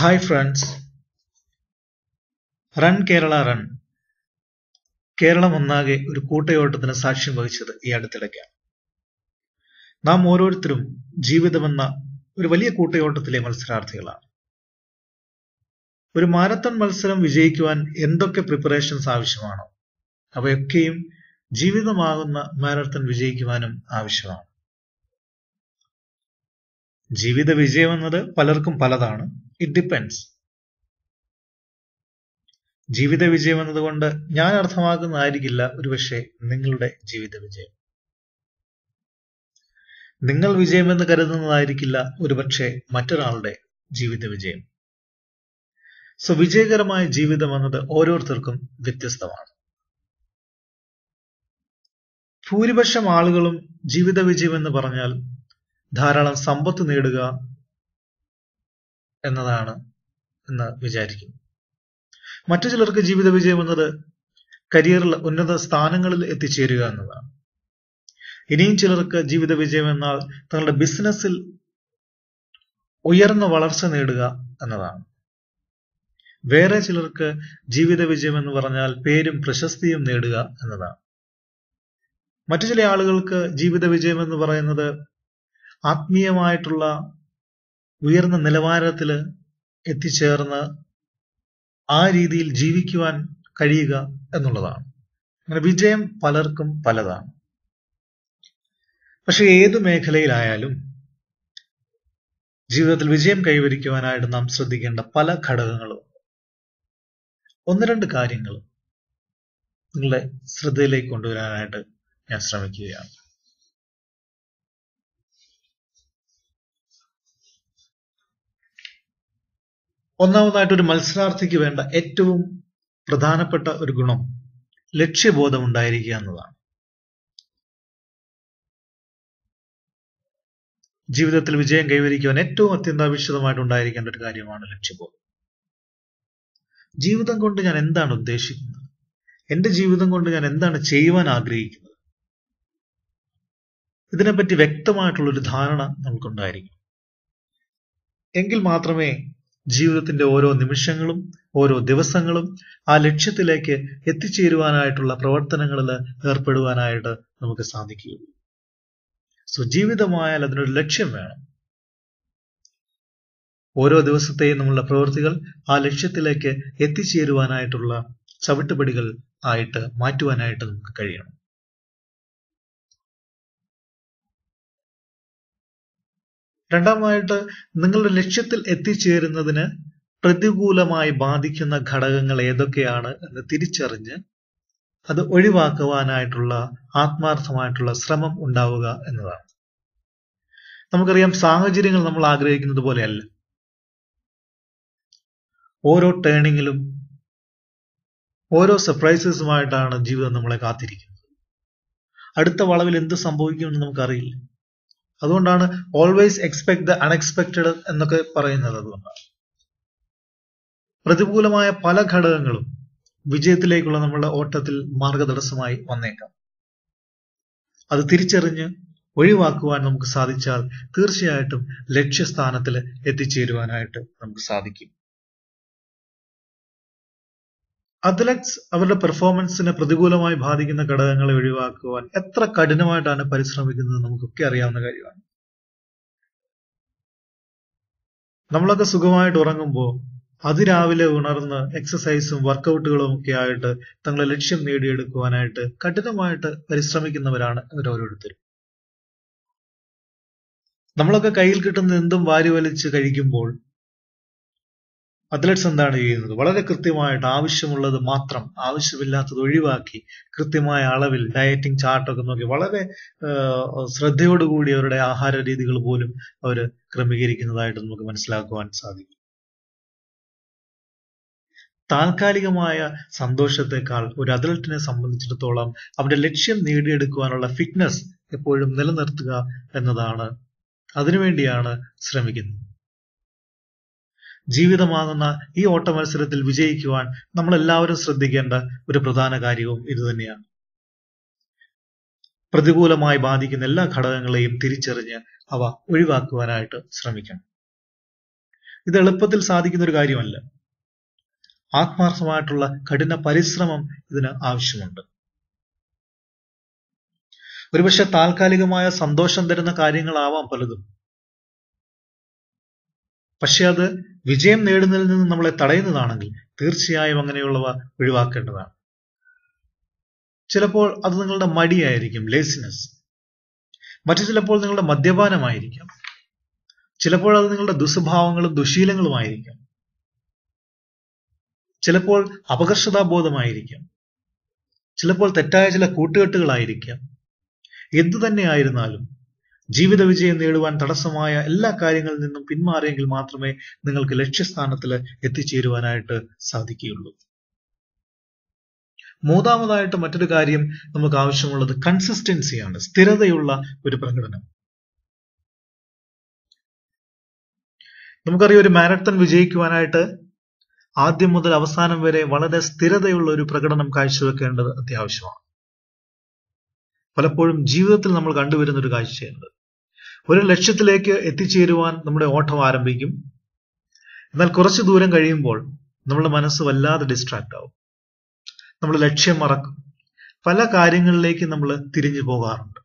Hi friends, run Kerala run Keralam ഒന്നാകെ ഒരു കൂട്ടയോട്ടത്തിന് സാക്ഷ്യം വഹിച്ചത് ഈ അടുത്തിടയ്ക്കാണ്. നാം ഓരോരുത്തരും ജീവിതമെന്ന ഒരു വലിയ കൂട്ടയോട്ടത്തിലെ മത്സരാർത്ഥികളാണ്. ഒരു മാരത്തൺ മത്സരം വിജയിക്കുവാൻ എന്തൊക്കെ പ്രിപ്പറേഷൻസ് ആവശ്യമാണോ അവയൊക്കെയും ജീവിതമാകുന്ന മാരത്തൺ വിജയിക്കുവാനും ആവശ്യമാണ്. ജീവിത വിജയം എന്നത് പലർക്കും പലതാണ്. It depends. ജീവിത വിജയം എന്നതുകൊണ്ട് ഞാൻ അർത്ഥമാക്കുന്നതായിരിക്കില്ല ഒരുപക്ഷെ നിങ്ങളുടെ ജീവിത വിജയം. നിങ്ങൾ വിജയമെന്ന് കരുതുന്നതായിരിക്കില്ല ഒരുപക്ഷെ മറ്റൊരാളുടെ ജീവിത വിജയം. സോ വിജയകരമായ ജീവിതം എന്നത് ഓരോരുത്തർക്കും വ്യത്യസ്തമാണ്. ഭൂരിപക്ഷം ആളുകളും ജീവിത വിജയം എന്ന് പറഞ്ഞാൽ ധാരാളം സമ്പത്ത് നേടുക എന്നതാണ് എന്ന് വിചാരിക്കുന്നു. മറ്റു ചിലർക്ക് ജീവിത വിജയം എന്നത് കരിയറിൽ ഉന്നത സ്ഥാനങ്ങളിൽ എത്തിച്ചേരുക എന്നതാണ്. ഇനിയും ചിലർക്ക് ജീവിത വിജയം എന്നാൽ തങ്ങളുടെ ബിസിനസ്സിൽ ഉയർന്ന വളർച്ച നേടുക എന്നതാണ്. വേറെ ചിലർക്ക് ജീവിത വിജയം എന്ന് പറഞ്ഞാൽ പേരും പ്രശസ്തിയും നേടുക എന്നതാണ്. മറ്റു ചില ആളുകൾക്ക് ജീവിത വിജയം എന്ന് പറയുന്നത് ആത്മീയമായിട്ടുള്ള ഉയർന്ന നിലവാരത്തിൽ എത്തിച്ചേർന്ന് ആ രീതിയിൽ ജീവിക്കുവാൻ കഴിയുക എന്നുള്ളതാണ്. അങ്ങനെ വിജയം പലർക്കും പലതാണ്. പക്ഷെ ഏതു മേഖലയിലായാലും ജീവിതത്തിൽ വിജയം കൈവരിക്കുവാനായിട്ട് നാം ശ്രദ്ധിക്കേണ്ട പല ഘടകങ്ങളും ഒന്ന് രണ്ട് കാര്യങ്ങൾ നിങ്ങളുടെ ശ്രദ്ധയിലേക്ക് കൊണ്ടുവരാനായിട്ട് ഞാൻ ശ്രമിക്കുകയാണ്. ഒന്നാമതായിട്ട് ഒരു മത്സരാർത്ഥിക്ക് വേണ്ട ഏറ്റവും പ്രധാനപ്പെട്ട ഒരു ഗുണം ലക്ഷ്യബോധം ഉണ്ടായിരിക്കുക എന്നതാണ്. ജീവിതത്തിൽ വിജയം കൈവരിക്കുവാൻ ഏറ്റവും അത്യന്താപേക്ഷിതമായിട്ട് ഉണ്ടായിരിക്കേണ്ട ഒരു കാര്യമാണ് ലക്ഷ്യബോധം. ജീവിതം കൊണ്ട് ഞാൻ എന്താണ് ഉദ്ദേശിക്കുന്നത്? എന്റെ ജീവിതം കൊണ്ട് ഞാൻ എന്താണ് ചെയ്യുവാൻ ആഗ്രഹിക്കുന്നത്? ഇതിനെപ്പറ്റി വ്യക്തമായിട്ടുള്ളൊരു ധാരണ നമുക്കുണ്ടായിരിക്കും. എങ്കിൽ മാത്രമേ ജീവിതത്തിന്റെ ഓരോ നിമിഷങ്ങളും ഓരോ ദിവസങ്ങളും ആ ലക്ഷ്യത്തിലേക്ക് എത്തിച്ചേരുവാനായിട്ടുള്ള പ്രവർത്തനങ്ങളിൽ ഏർപ്പെടുവാനായിട്ട് നമുക്ക് സാധിക്കുകയുള്ളൂ. സോ ജീവിതമായാൽ അതിനൊരു ലക്ഷ്യം വേണം. ഓരോ ദിവസത്തെയും നമ്മളുടെ പ്രവൃത്തികൾ ആ ലക്ഷ്യത്തിലേക്ക് എത്തിച്ചേരുവാനായിട്ടുള്ള ചവിട്ടുപടികൾ ആയിട്ട് മാറ്റുവാനായിട്ട് നമുക്ക് കഴിയണം. രണ്ടാമതായിട്ട് നിങ്ങളുടെ ലക്ഷ്യത്തിൽ എത്തിച്ചേരുന്നതിന് പ്രതികൂലമായി ബാധിക്കുന്ന ഘടകങ്ങൾ ഏതൊക്കെയാണ് എന്ന് തിരിച്ചറിഞ്ഞ് അത് ഒഴിവാക്കുവാനായിട്ടുള്ള ആത്മാർത്ഥമായിട്ടുള്ള ശ്രമം ഉണ്ടാവുക എന്നതാണ്. നമുക്കറിയാം, സാഹചര്യങ്ങൾ നമ്മൾ ആഗ്രഹിക്കുന്നത് പോലെയല്ല. ഓരോ ടേണിങ്ങിലും ഓരോ സർപ്രൈസസുമായിട്ടാണ് ജീവിതം നമ്മളെ കാത്തിരിക്കുന്നത്. അടുത്ത വളവിൽ എന്ത് സംഭവിക്കുമെന്ന് നമുക്കറിയില്ല. അതുകൊണ്ടാണ് ഓൾവേസ് എക്സ്പെക്ട് ദ അൺഎക്സ്പെക്റ്റഡ് എന്നൊക്കെ പറയുന്നത്. അതുകൊണ്ടാണ് പ്രതികൂലമായ പല ഘടകങ്ങളും വിജയത്തിലേക്കുള്ള നമ്മളുടെ ഓട്ടത്തിൽ മാർഗതടസ്സമായി വന്നേക്കാം. അത് തിരിച്ചറിഞ്ഞ് ഒഴിവാക്കുവാൻ നമുക്ക് സാധിച്ചാൽ തീർച്ചയായിട്ടും ലക്ഷ്യസ്ഥാനത്തിൽ എത്തിച്ചേരുവാനായിട്ട് നമുക്ക് സാധിക്കും. അത്ലറ്റ്സ് അവരുടെ പെർഫോമൻസിനെ പ്രതികൂലമായി ബാധിക്കുന്ന ഘടകങ്ങളെ ഒഴിവാക്കുവാൻ എത്ര കഠിനമായിട്ടാണ് പരിശ്രമിക്കുന്നത് നമുക്കൊക്കെ അറിയാവുന്ന കാര്യമാണ്. നമ്മളൊക്കെ സുഖമായിട്ട് ഉറങ്ങുമ്പോൾ അതിരാവിലെ ഉണർന്ന് എക്സസൈസും വർക്കൗട്ടുകളും ഒക്കെ ആയിട്ട് തങ്ങളുടെ ലക്ഷ്യം നേടിയെടുക്കുവാനായിട്ട് കഠിനമായിട്ട് പരിശ്രമിക്കുന്നവരാണ് അവരോരോരുത്തരും. നമ്മളൊക്കെ കയ്യിൽ കിട്ടുന്ന എന്തും വാരി വലിച്ച് കഴിക്കുമ്പോൾ അത്ലറ്റ്സ് എന്താണ് ചെയ്യുന്നത്? വളരെ കൃത്യമായിട്ട് ആവശ്യമുള്ളത് മാത്രം, ആവശ്യമില്ലാത്തത് ഒഴിവാക്കി കൃത്യമായ അളവിൽ ഡയറ്റിംഗ് ചാർട്ടൊക്കെ നോക്കി വളരെ ശ്രദ്ധയോടുകൂടി അവരുടെ ആഹാര രീതികൾ പോലും അവർ ക്രമീകരിക്കുന്നതായിട്ട് നമുക്ക് മനസ്സിലാക്കുവാൻ സാധിക്കും. താൽക്കാലികമായ സന്തോഷത്തെക്കാൾ ഒരു അത്ലറ്റിനെ സംബന്ധിച്ചിടത്തോളം അവരുടെ ലക്ഷ്യം നേടിയെടുക്കുവാനുള്ള ഫിറ്റ്നസ് എപ്പോഴും നിലനിർത്തുക എന്നതാണ്. അതിനുവേണ്ടിയാണ് ശ്രമിക്കുന്നത്. ജീവിതമാകുന്ന ഈ ഓട്ട മത്സരത്തിൽ വിജയിക്കുവാൻ നമ്മൾ എല്ലാവരും ശ്രദ്ധിക്കേണ്ട ഒരു പ്രധാന കാര്യവും ഇതുതന്നെയാണ്. പ്രതികൂലമായി ബാധിക്കുന്ന എല്ലാ ഘടകങ്ങളെയും തിരിച്ചറിഞ്ഞ് അവ ഒഴിവാക്കുവാനായിട്ട് ശ്രമിക്കണം. ഇത് എളുപ്പത്തിൽ സാധിക്കുന്ന ഒരു കാര്യമല്ല. ആത്മാർത്ഥമായിട്ടുള്ള കഠിന പരിശ്രമം ഇതിന് ആവശ്യമുണ്ട്. ഒരുപക്ഷെ താൽക്കാലികമായ സന്തോഷം തരുന്ന കാര്യങ്ങളാവാം പലതും. പക്ഷെ അത് വിജയം നേടുന്നതിൽ നിന്ന് നമ്മളെ തടയുന്നതാണെങ്കിൽ തീർച്ചയായും അങ്ങനെയുള്ളവ ഒഴിവാക്കേണ്ടതാണ്. ചിലപ്പോൾ അത് നിങ്ങളുടെ മടിയായിരിക്കും, ലേസിനെസ്. മറ്റു ചിലപ്പോൾ നിങ്ങളുടെ മദ്യപാനമായിരിക്കാം. ചിലപ്പോൾ അത് നിങ്ങളുടെ ദുസ്വഭാവങ്ങളും ദുശീലങ്ങളുമായിരിക്കാം. ചിലപ്പോൾ അപകർഷതാബോധമായിരിക്കാം. ചിലപ്പോൾ തെറ്റായ ചില കൂട്ടുകെട്ടുകളായിരിക്കാം. എന്തു തന്നെ ആയിരുന്നാലും ജീവിത വിജയം നേടുവാൻ തടസ്സമായ എല്ലാ കാര്യങ്ങളിൽ നിന്നും പിന്മാറിയെങ്കിൽ മാത്രമേ നിങ്ങൾക്ക് ലക്ഷ്യസ്ഥാനത്തിൽ എത്തിച്ചേരുവാനായിട്ട് സാധിക്കുകയുള്ളൂ. മൂന്നാമതായിട്ട് മറ്റൊരു കാര്യം നമുക്ക് ആവശ്യമുള്ളത് കൺസിസ്റ്റൻസിയാണ്, സ്ഥിരതയുള്ള ഒരു പ്രകടനം. നമുക്കറിയാം, ഒരു മാരത്തൺ വിജയിക്കുവാനായിട്ട് ആദ്യം മുതൽ അവസാനം വരെ വളരെ സ്ഥിരതയുള്ള ഒരു പ്രകടനം കാഴ്ചവെക്കേണ്ടത് അത്യാവശ്യമാണ്. പലപ്പോഴും ജീവിതത്തിൽ നമ്മൾ കണ്ടുവരുന്ന ഒരു കാഴ്ചയുണ്ട്. ഒരു ലക്ഷ്യത്തിലേക്ക് എത്തിച്ചേരുവാൻ നമ്മുടെ ഓട്ടം ആരംഭിക്കും. എന്നാൽ കുറച്ചു ദൂരം കഴിയുമ്പോൾ നമ്മുടെ മനസ്സ് വല്ലാതെ ഡിസ്ട്രാക്ട് ആവും. നമ്മൾ ലക്ഷ്യം മറക്കും. പല കാര്യങ്ങളിലേക്ക് നമ്മൾ തിരിഞ്ഞു പോകാറുണ്ട്.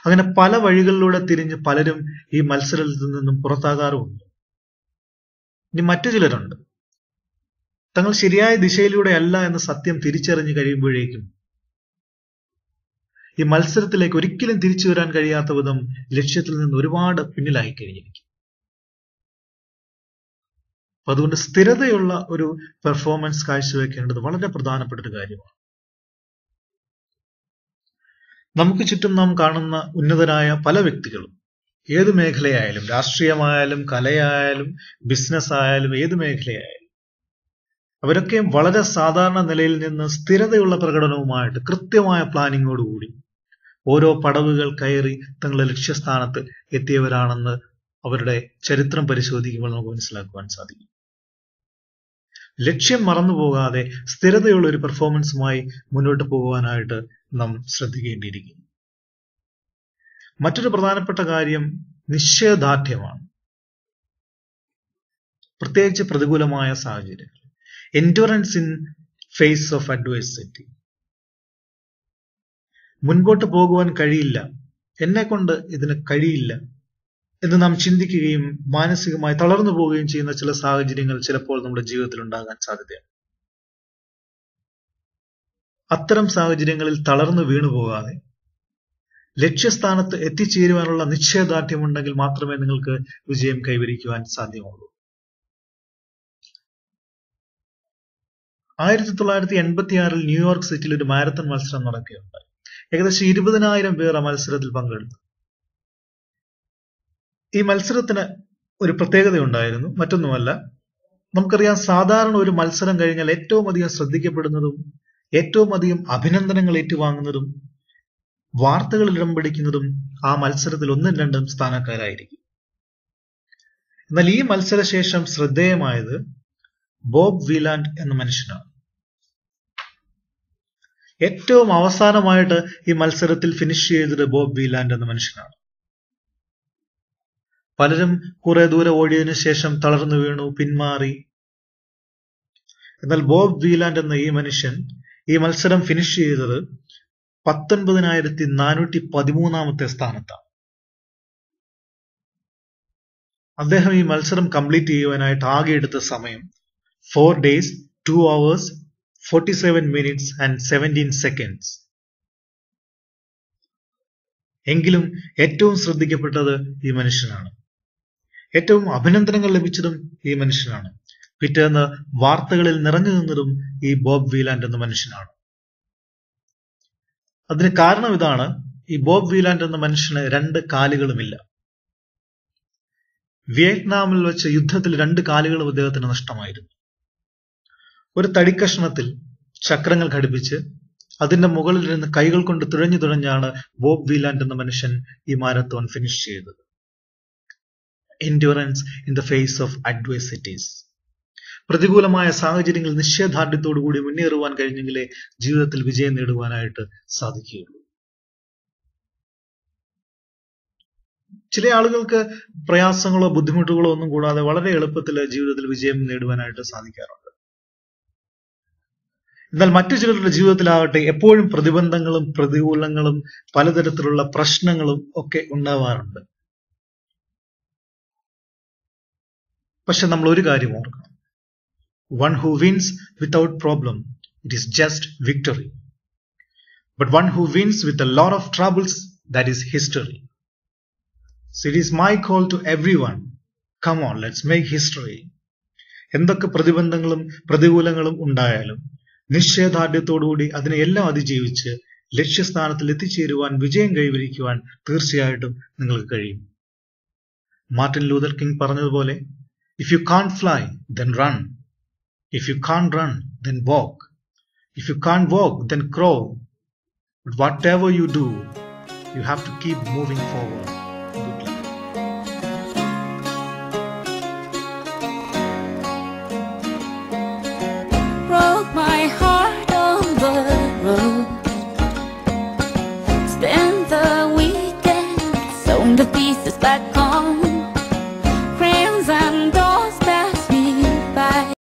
അങ്ങനെ പല വഴികളിലൂടെ തിരിഞ്ഞ് പലരും ഈ മത്സരത്തിൽ നിന്നും പുറത്താകാറുമുണ്ട്. ഇനി മറ്റു ചിലരുണ്ട്, തങ്ങൾ ശരിയായ ദിശയിലൂടെ അല്ല എന്ന സത്യം തിരിച്ചറിഞ്ഞു കഴിയുമ്പോഴേക്കും ഈ മത്സരത്തിലേക്ക് ഒരിക്കലും തിരിച്ചു വരാൻ കഴിയാത്ത വിധം ലക്ഷ്യത്തിൽ നിന്ന് ഒരുപാട് പിന്നിലായി കഴിഞ്ഞിരിക്കും. അതുകൊണ്ട് സ്ഥിരതയുള്ള ഒരു പെർഫോമൻസ് കാഴ്ചവെക്കേണ്ടത് വളരെ പ്രധാനപ്പെട്ട ഒരു കാര്യമാണ്. നമുക്ക് ചുറ്റും നാം കാണുന്ന ഉന്നതരായ പല വ്യക്തികളും, ഏത് മേഖലയായാലും, രാഷ്ട്രീയമായാലും കലയായാലും ബിസിനസ് ആയാലും ഏത് മേഖലയായാലും, അവരൊക്കെ വളരെ സാധാരണ നിലയിൽ നിന്ന് സ്ഥിരതയുള്ള പ്രകടനവുമായിട്ട് കൃത്യമായ പ്ലാനിങ്ങോടുകൂടി ഓരോ പടവുകൾ കയറി തങ്ങളുടെ ലക്ഷ്യസ്ഥാനത്ത് എത്തിയവരാണെന്ന് അവരുടെ ചരിത്രം പരിശോധിക്കുമ്പോൾ നമുക്ക് മനസ്സിലാക്കുവാൻ സാധിക്കും. ലക്ഷ്യം മറന്നുപോകാതെ സ്ഥിരതയുള്ള ഒരു പെർഫോമൻസുമായി മുന്നോട്ട് പോകുവാനായിട്ട് നാം ശ്രദ്ധിക്കേണ്ടിയിരിക്കുന്നു. മറ്റൊരു പ്രധാനപ്പെട്ട കാര്യം നിശ്ചയദാർഢ്യമാണ്. പ്രത്യേകിച്ച് പ്രതികൂലമായ സാഹചര്യങ്ങൾ. Endurance in phase of adversity. മുൻപോട്ട് പോകുവാൻ കഴിയില്ല, എന്നെ കൊണ്ട് ഇതിന് കഴിയില്ല എന്ന് നാം ചിന്തിക്കുകയും മാനസികമായി തളർന്നു പോവുകയും ചെയ്യുന്ന ചില സാഹചര്യങ്ങൾ ചിലപ്പോൾ നമ്മുടെ ജീവിതത്തിൽ ഉണ്ടാകാൻ സാധ്യതയാണ്. അത്തരം സാഹചര്യങ്ങളിൽ തളർന്നു വീണുപോകാതെ ലക്ഷ്യസ്ഥാനത്ത് എത്തിച്ചേരുവാനുള്ള നിശ്ചയദാർഢ്യമുണ്ടെങ്കിൽ മാത്രമേ നിങ്ങൾക്ക് വിജയം കൈവരിക്കുവാൻ സാധ്യമുള്ളൂ. 1986 ന്യൂയോർക്ക് സിറ്റിയിൽ ഒരു മാരത്തൺ മത്സരം നടക്കുകയുണ്ടായി. ഏകദേശം 20,000 പേർ ആ മത്സരത്തിൽ പങ്കെടുത്തു. ഈ മത്സരത്തിന് ഒരു പ്രത്യേകതയുണ്ടായിരുന്നു. മറ്റൊന്നുമല്ല, നമുക്കറിയാം, സാധാരണ ഒരു മത്സരം കഴിഞ്ഞാൽ ഏറ്റവും അധികം ശ്രദ്ധിക്കപ്പെടുന്നതും ഏറ്റവും അധികം അഭിനന്ദനങ്ങൾ ഏറ്റുവാങ്ങുന്നതും വാർത്തകളിൽ ഇടം പിടിക്കുന്നതും ആ മത്സരത്തിൽ 1-2 സ്ഥാനക്കാരായിരിക്കും. എന്നാൽ ഈ മത്സരശേഷം ശ്രദ്ധേയമായത് ബോബ് വീലാൻഡ് എന്ന മനുഷ്യനാണ്. ഏറ്റവും അവസാനമായിട്ട് ഈ മത്സരത്തിൽ ഫിനിഷ് ചെയ്തത് ബോബ് വീലാൻഡ് എന്ന മനുഷ്യനാണ്. പലരും കുറെ ദൂരെ ഓടിയതിനു ശേഷം തളർന്നു വീണു, പിന്മാറി. എന്നാൽ ബോബ് വീലാൻഡ് എന്ന ഈ മനുഷ്യൻ ഈ മത്സരം ഫിനിഷ് ചെയ്തത് 19,413 സ്ഥാനത്താണ്. അദ്ദേഹം ഈ മത്സരം കംപ്ലീറ്റ് ചെയ്യുവാനായിട്ട് ആകെ എടുത്ത സമയം 4 days, 2 hours, 47 minutes and 17 seconds. എങ്കിലും ഏറ്റവും ശ്രദ്ധിക്കപ്പെട്ടത് ഈ മനുഷ്യനാണ്. ഏറ്റവും അഭിനന്ദനങ്ങൾ ലഭിച്ചതും ഈ മനുഷ്യനാണ്. പിറ്റേന്ന് വാർത്തകളിൽ നിറഞ്ഞു നിന്നതും ഈ ബോബ് വീലാൻഡ് എന്ന മനുഷ്യനാണ്. അതിന് കാരണം ഇതാണ്: ഈ ബോബ് വീലാൻഡ് എന്ന മനുഷ്യന് 2 കാലുകളുമില്ല. വിയറ്റ്നാമിൽ വെച്ച് യുദ്ധത്തിൽ 2 കാലുകളും അദ്ദേഹത്തിന് നഷ്ടമായിരുന്നു. ഒരു തടിക്കഷ്ണത്തിൽ ചക്രങ്ങൾ ഘടിപ്പിച്ച് അതിന്റെ മുകളിൽ നിന്ന് കൈകൾ കൊണ്ട് തുഴഞ്ഞാണ് ബോബ് വീലാൻഡ് എന്ന മനുഷ്യൻ ഈ മാരത്തോൺ ഫിനിഷ് ചെയ്തത്. Endurance in the face of adversities. പ്രതികൂലമായ സാഹചര്യങ്ങൾ നിശ്ചയദാർഢ്യത്തോടുകൂടി മുന്നേറുവാൻ കഴിഞ്ഞെങ്കിലേ ജീവിതത്തിൽ വിജയം നേടുവാനായിട്ട് സാധിക്കുകയുള്ളൂ. ചില ആളുകൾക്ക് പ്രയാസങ്ങളോ ബുദ്ധിമുട്ടുകളോ ഒന്നും കൂടാതെ വളരെ എളുപ്പത്തിൽ ജീവിതത്തിൽ വിജയം നേടുവാനായിട്ട് സാധിക്കാറുണ്ട്. എന്നാൽ മറ്റു ചിലരുടെ ജീവിതത്തിലാകട്ടെ എപ്പോഴും പ്രതിബന്ധങ്ങളും പ്രതികൂലങ്ങളും പലതരത്തിലുള്ള പ്രശ്നങ്ങളും ഒക്കെ ഉണ്ടാവാറുണ്ട്. പക്ഷെ നമ്മൾ ഒരു കാര്യം ഓർക്കണം, one who wins without problem, it is just victory. But one who wins with a lot of troubles, that is history. So it is my call to everyone, come on, let's make history. എന്തൊക്കെ പ്രതിബന്ധങ്ങളും പ്രതികൂലങ്ങളും ഉണ്ടായാലും നിശ്ചയദാർഢ്യത്തോടുകൂടി അതിനെ എല്ലാം അതിജീവിച്ച് ലക്ഷ്യസ്ഥാനത്തിൽ എത്തിച്ചേരുവാൻ, വിജയം കൈവരിക്കുവാൻ തീർച്ചയായിട്ടും നിങ്ങൾക്ക് കഴിയും. Martin Luther king പറഞ്ഞതുപോലെ, if you can't fly, then run. If you can't run, then walk. If you can't walk, then crawl. But whatever you do, you have to keep moving forward. Good luck. Broke my heart on the road. Spent the weekend sewn the pieces back on.